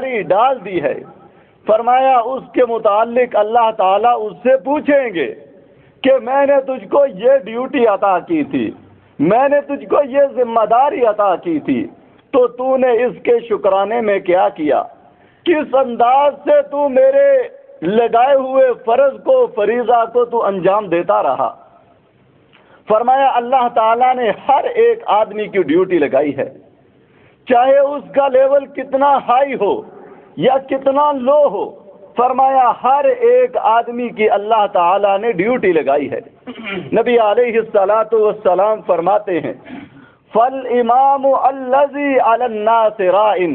داری ڈال دی ہے، فرمایا اس کے متعلق اللہ تعالیٰ اس سے پوچھیں گے کہ میں نے تجھ کو یہ ڈیوٹی عطا کی تھی، میں نے تجھ کو یہ ذمہ داری عطا کی تھی، تو نے اس کے شکرانے میں کیا کیا؟ کس انداز سے تو میرے لگائے ہوئے فرض کو، فریضہ کو تو انجام دیتا رہا؟ فرمایا اللہ تعالیٰ نے ہر ایک آدمی کی ڈیوٹی لگائی ہے، چاہے اس کا لیول کتنا ہائی ہو یا کتنا لو ہو، فرمایا ہر ایک آدمی کی اللہ تعالیٰ نے ڈیوٹی لگائی ہے۔ نبی علیہ السلام فرماتے ہیں فَالْإِمَامُ الَّذِي عَلَى النَّاسِ رَائِن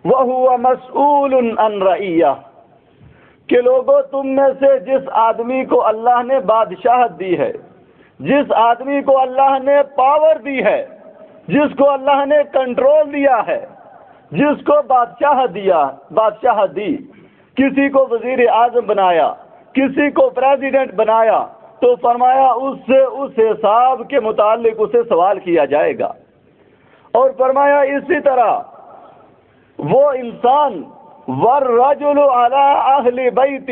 وَهُوَ مَسْئُولٌ عَنْ رَعِيَّةٍ کہ لوگوں تم میں سے جس آدمی کو اللہ نے بادشاہت دی ہے، جس آدمی کو اللہ نے پاور دی ہے، جس کو اللہ نے کنٹرول دیا ہے، جس کو بادشاہت دی، کسی کو وزیر اعظم بنایا، کسی کو پریزیڈنٹ بنایا، تو فرمایا اس سے اس حساب کے متعلق اسے سوال کیا جائے گا۔ اور فرمایا اسی طرح وہ انسان وَالرَّجُلُ عَلَىٰ أَهْلِ بَيْتِ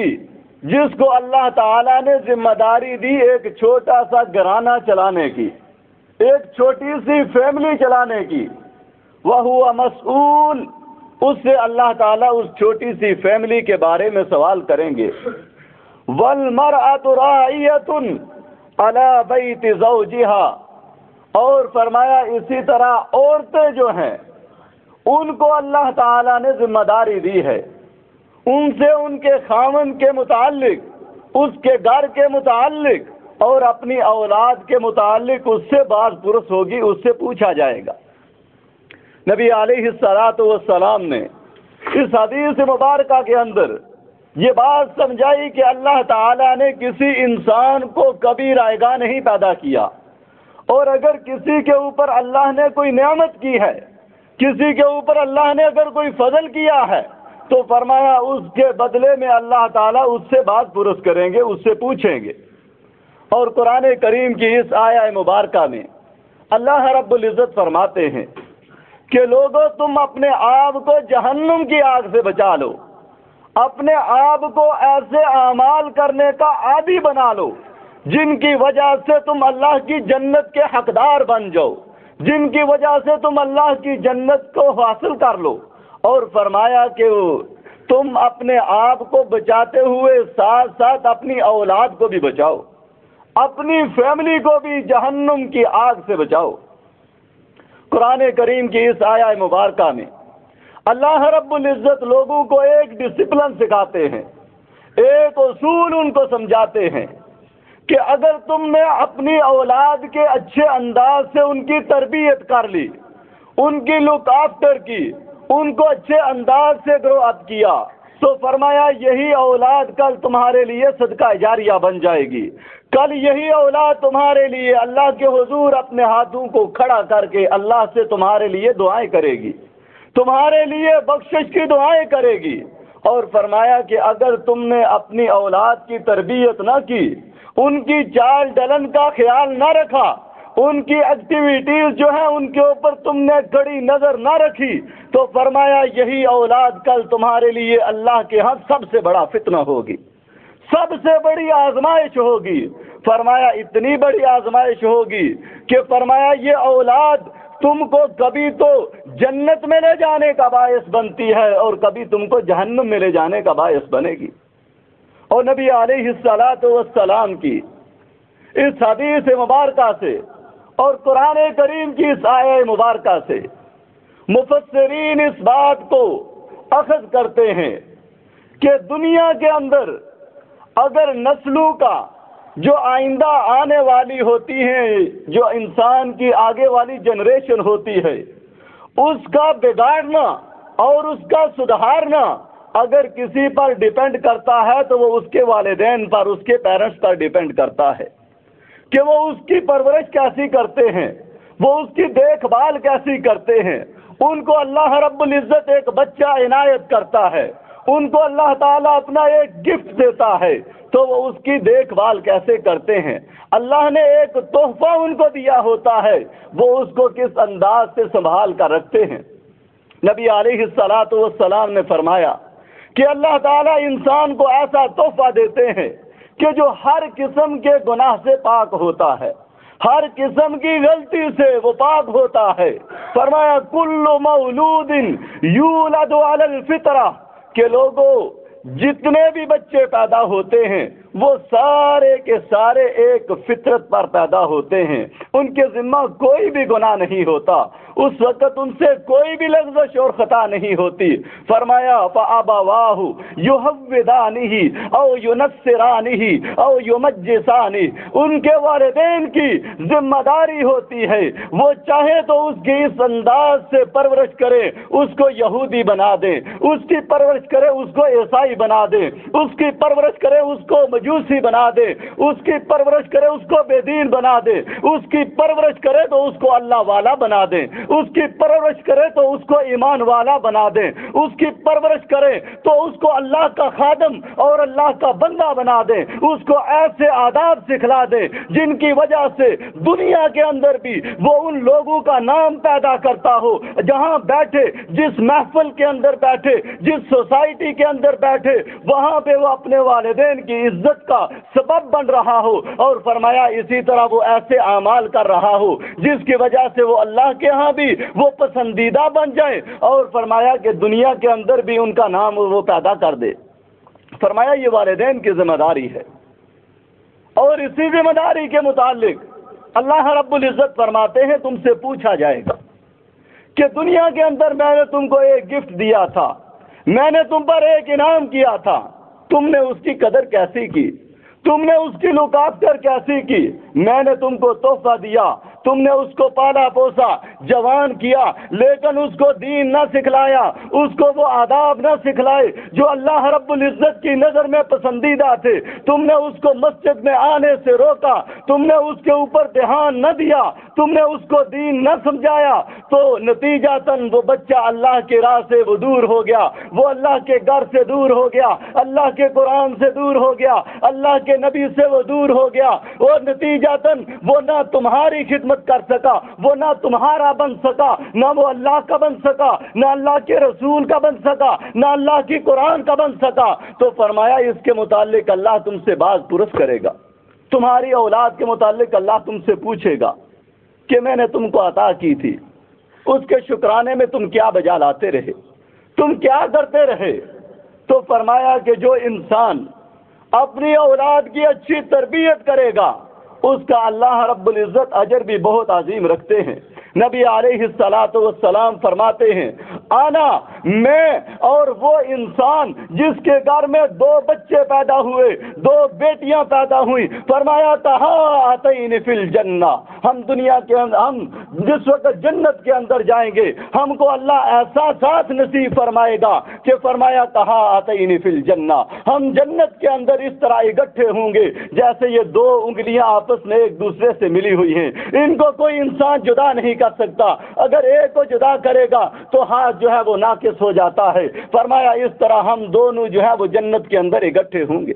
جس کو اللہ تعالیٰ نے ذمہ داری دی ایک چھوٹا سا گھرانہ چلانے کی، ایک چھوٹی سی فیملی چلانے کی، وَهُوَ مَسْئُولٌ اس سے اللہ تعالیٰ اس چھوٹی سی فیملی کے بارے میں سوال کریں گے۔ وَالْمَرْأَةُ رَاعِيَةٌ عَلَىٰ بَيْتِ زَوْجِهَا اور فرمایا اسی طرح عورتیں جو ہیں ان کو اللہ تعالیٰ نے ذمہ داری دی ہے، ان سے ان کے خاوند کے متعلق، اس کے گھر کے متعلق اور اپنی اولاد کے متعلق اس سے باز پرس ہوگی، اس سے پوچھا جائے گا۔ نبی علیہ السلام نے اس حدیث مبارکہ کے اندر یہ بات سمجھائی کہ اللہ تعالیٰ نے کسی انسان کو کبھی رائیگاں نہیں پیدا کیا، اور اگر کسی کے اوپر اللہ نے کوئی نعمت کی ہے، کسی کے اوپر اللہ نے اگر کوئی فضل کیا ہے، تو فرمایا اس کے بدلے میں اللہ تعالیٰ اس سے بات پرس کریں گے، اس سے پوچھیں گے۔ اور قرآن کریم کی اس آیہ مبارکہ میں اللہ رب العزت فرماتے ہیں کہ لوگوں تم اپنے آپ کو جہنم کی آگ سے بچا لو، اپنے آپ کو ایسے اعمال کرنے کا عادی بنا لو جن کی وجہ سے تم اللہ کی جنت کے حقدار بن جاؤ، جن کی وجہ سے تم اللہ کی جنت کو حاصل کر لو۔ اور فرمایا کہ تم اپنے آپ کو بچاتے ہوئے ساتھ ساتھ اپنی اولاد کو بھی بچاؤ، اپنی فیملی کو بھی جہنم کی آگ سے بچاؤ۔ قرآن کریم کی اس آیہ مبارکہ میں اللہ رب العزت لوگوں کو ایک ڈسپلن سکھاتے ہیں، ایک اصول ان کو سمجھاتے ہیں کہ اگر تم نے اپنی اولاد کے اچھے انداز سے ان کی تربیت کر لی، ان کی لک آفٹر کی، ان کو اچھے انداز سے گرو اپ کیا، تو فرمایا یہی اولاد کل تمہارے لیے صدقہ جاریہ بن جائے گی، کل یہی اولاد تمہارے لیے اللہ کے حضور اپنے ہاتھوں کو کھڑا کر کے اللہ سے تمہارے لیے دعائیں کرے گی، تمہارے لیے بخشش کی دعائیں کرے گی۔ اور فرمایا کہ اگر تم نے اپنی اولاد کی تربیت نہ کی، ان کی چال ڈلن کا خیال نہ رکھا، ان کی ایکٹیویٹیز جو ہیں ان کے اوپر تم نے کڑی نظر نہ رکھی، تو فرمایا یہی اولاد کل تمہارے لیے اللہ کے ہاں سب سے بڑا فتنہ ہوگی، سب سے بڑی آزمائش ہوگی۔ فرمایا اتنی بڑی آزمائش ہوگی کہ فرمایا یہ اولاد تم کو کبھی تو جنت میں لے جانے کا باعث بنتی ہے اور کبھی تم کو جہنم میں لے جانے کا باعث بنے گی۔ اور نبی علیہ السلام کی اس حدیث مبارکہ سے اور قرآن کریم کی اس آیہ مبارکہ سے مفسرین اس بات کو اخذ کرتے ہیں کہ دنیا کے اندر اگر نسلوں کا جو آئندہ آنے والی ہوتی ہیں، جو انسان کی آگے والی جنریشن ہوتی ہے، اس کا بگاڑنا اور اس کا سدھارنا اگر کسی پر ڈیپینڈ کرتا ہے تو وہ اس کے والدین پر، اس کے پیرنٹس پر ڈیپینڈ کرتا ہے کہ وہ اس کی پرورش کیسی کرتے ہیں، وہ اس کی دیکھ بھال کیسی کرتے ہیں۔ ان کو اللہ رب العزت ایک بچہ عنایت کرتا ہے، ان کو اللہ تعالیٰ اپنا ایک گفٹ دیتا ہے، تو وہ اس کی دیکھ بھال کیسے کرتے ہیں۔ اللہ نے ایک تحفہ ان کو دیا ہوتا ہے، وہ اس کو کس انداز سے سنبھال کر رکھتے ہیں۔ نبی علیہ الصلوۃ والسلام نے فرمایا کہ اللہ تعالیٰ انسان کو ایسا تحفہ دیتے ہیں کہ جو ہر قسم کے گناہ سے پاک ہوتا ہے، ہر قسم کی غلطی سے وہ پاک ہوتا ہے۔ فرمایا کل مولود یولد علی الفطرہ، کہ لوگوں جتنے بھی بچے پیدا ہوتے ہیں وہ سارے کے سارے ایک فطرت پر پیدا ہوتے ہیں، ان کے ذمہ کوئی بھی گناہ نہیں ہوتا، اس وقت ان سے کوئی بھی لغزش اور خطا نہیں ہوتی۔ فرمایا فَأَبَوَاهُ يُهَوِّدَانِهِ أَوْ يُنَصِّرَانِهِ أَوْ يُمَجِّسَانِهِ، ان کے والدین کی ذمہ داری ہوتی ہے، وہ چاہے تو اس کی اس انداز سے پرورش کرے، اس کو یہودی بنا دے، اس کی پرورش کرے اس کو عیسائی بنا دے، اس کی پرورش کرے اس کو مجوسی بنا دے، اس کی پرورش کرے اس کو بے دین بنا دے، اس کی پرورش کرے تو اس کو اللہ والا بنا دے، اس کی پرورش کرے تو اس کو ایمان والا بنا دے، اس کی پرورش کرے تو اس کو اللہ کا خادم اور اللہ کا بندہ بنا دے، اس کو ایسے آداب سکھلا دے جن کی وجہ سے دنیا کے اندر بھی وہ ان لوگوں کا نام پیدا کرتا ہو، جہاں بیٹھے، جس محفل کے اندر بیٹھے، جس سوسائٹی کے اندر بیٹھے، وہاں پہ وہ اپنے والدین کی عزت کا سبب بن رہا ہو، اور فرمایا اسی طرح وہ ایسے اعمال کر رہا ہو جس کی وجہ سے وہ اللہ کے ہاں بھی وہ پسندیدہ بن جائے، اور فرمایا کہ دنیا کے اندر بھی ان کا نام وہ پیدا کر دے۔ فرمایا یہ والدین کی ذمہ داری ہے، اور اسی ذمہ داری کے متعلق اللہ رب العزت فرماتے ہیں تم سے پوچھا جائے گا کہ دنیا کے اندر میں نے تم کو ایک گفٹ دیا تھا، میں نے تم پر ایک انعام کیا تھا، تم نے اس کی قدر کیسی کی، تم نے اس کی لک آفٹر کیسی کی، میں نے تم کو تحفہ دیا، تم نے اس کو پالا پوسا، جوان کیا، لیکن اس کو دین نہ سکھلایا، اس کو وہ آداب نہ سکھلائے جو اللہ رب العزت کی نظر میں پسندیدہ تھے، تم نے اس کو مسجد میں آنے سے روکا، تم نے اس کے اوپر دھیان نہ دیا، تم نے اس کو دین نہ سمجھایا، تو نتیجتاً وہ بچہ اللہ کے راہ سے وہ دور ہو گیا، وہ اللہ کے گھر سے دور ہو گیا، اللہ کے قرآن سے دور ہو گیا، اللہ کے نبی سے وہ دور ہو گیا، اور نتیجتاً وہ نہ تمہاری خدمت کر سکا، وہ نہ تمہارا بن سکا، نہ وہ اللہ کا بن سکا، نہ اللہ کے رسول کا بن سکا، نہ اللہ کی قرآن کا بن سکا۔ تو فرمایا اس کے متعلق اللہ تم سے باز پرس کرے گا، تمہاری اولاد کے متعلق اللہ تم سے پوچھے گا کہ میں نے تم کو عطا کی تھی، اس کے شکرانے میں تم کیا بجا لاتے رہے، تم کیا کرتے رہے۔ تو فرمایا کہ جو انسان اپنی اولاد کی اچھی تربیت کرے گا اس کا اللہ رب العزت اجر بھی بہت عظیم رکھتے ہیں۔ نبی علیہ الصلوۃ والسلام فرماتے ہیں آنا میں اور وہ انسان جس کے گھر میں 2 بچے پیدا ہوئے، 2 بیٹیاں پیدا ہوئی، فرمایا تہاتین فی الجنہ، ہم دنیا کے اندر، ہم جس وقت جنت کے اندر جائیں گے ہم کو اللہ ایسا ساتھ نصیب فرمائے گا کہ فرمایا تہاتین فی الجنہ، ہم جنت کے اندر اس طرح اکٹھے ہوں گے جیسے یہ 2 انگلیاں آپس میں ایک دوسرے سے ملی ہوئی ہیں، ان کو کوئی انسان جدا نہیں کر سکتا، اگر ایک کو جدا کرے گا تو ہاتھ جو ہے وہ ناقص ہو جاتا ہے۔ فرمایا اس طرح ہم دونوں جو ہے وہ جنت کے اندر اکٹھے ہوں گے۔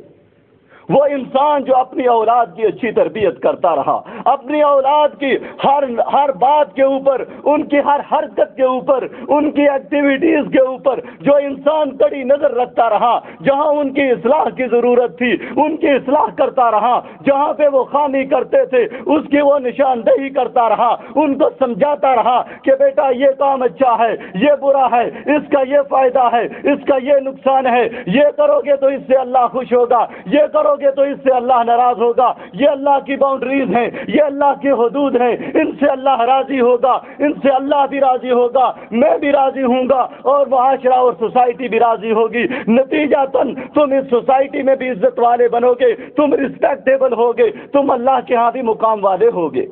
وہ انسان جو اپنی اولاد کی اچھی تربیت کرتا رہا، اپنی اولاد کی ہر بات کے اوپر، ان کی ہر حرکت کے اوپر، ان کی ایکٹیویٹیز کے اوپر جو انسان کڑی نظر رکھتا رہا، جہاں ان کی اصلاح کی ضرورت تھی ان کی اصلاح کرتا رہا، جہاں پہ وہ خامی کرتے تھے اس کی وہ نشاندہی کرتا رہا، ان کو سمجھاتا رہا کہ بیٹا یہ کام اچھا ہے، یہ برا ہے، اس کا یہ فائدہ ہے، اس کا یہ نقصان ہے، یہ کرو گے تو اس سے اللہ خوش ہوگا، یہ کرو گے تو اس سے اللہ ناراض ہوگا، یہ اللہ کی باؤنڈریز ہیں، یہ اللہ کی حدود ہیں، ان سے اللہ راضی ہوگا، ان سے اللہ بھی راضی ہوگا، میں بھی راضی ہوں گا، اور معاشرہ اور سوسائٹی بھی راضی ہوگی۔ نتیجتاً تم اس سوسائٹی میں بھی عزت والے بنو گے، تم ریسپیکٹیبل ہوگے، تم اللہ کے ہاں بھی مقام والے ہوگے۔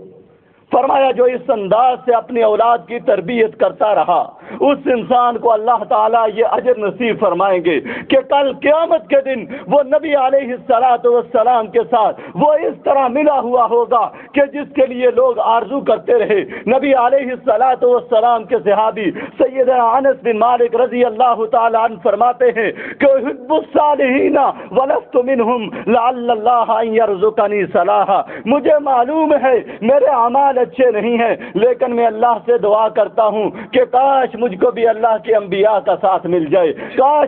فرمایا جو اس انداز سے اپنی اولاد کی تربیت کرتا رہا اس انسان کو اللہ تعالیٰ یہ اجر نصیب فرمائیں گے کہ کل قیامت کے دن وہ نبی علیہ الصلوۃ والسلام کے ساتھ وہ اس طرح ملا ہوا ہوگا کہ جس کے لیے لوگ آرزو کرتے رہے۔ نبی علیہ الصلوۃ والسلام کے صحابی سیدنا انس بن مالک رضی اللہ تعالیٰ عنہ فرماتے ہیں کہ احب الصالحین ولست منہم لعل اللہ ان یرزقنی صلاحا، مجھے معلوم ہے میرے اعمال اعمال اچھے نہیں ہیں، لیکن میں اللہ سے دعا کرتا ہوں کہ کاش مجھ کو بھی اللہ کے انبیاء کا ساتھ مل جائے، کاش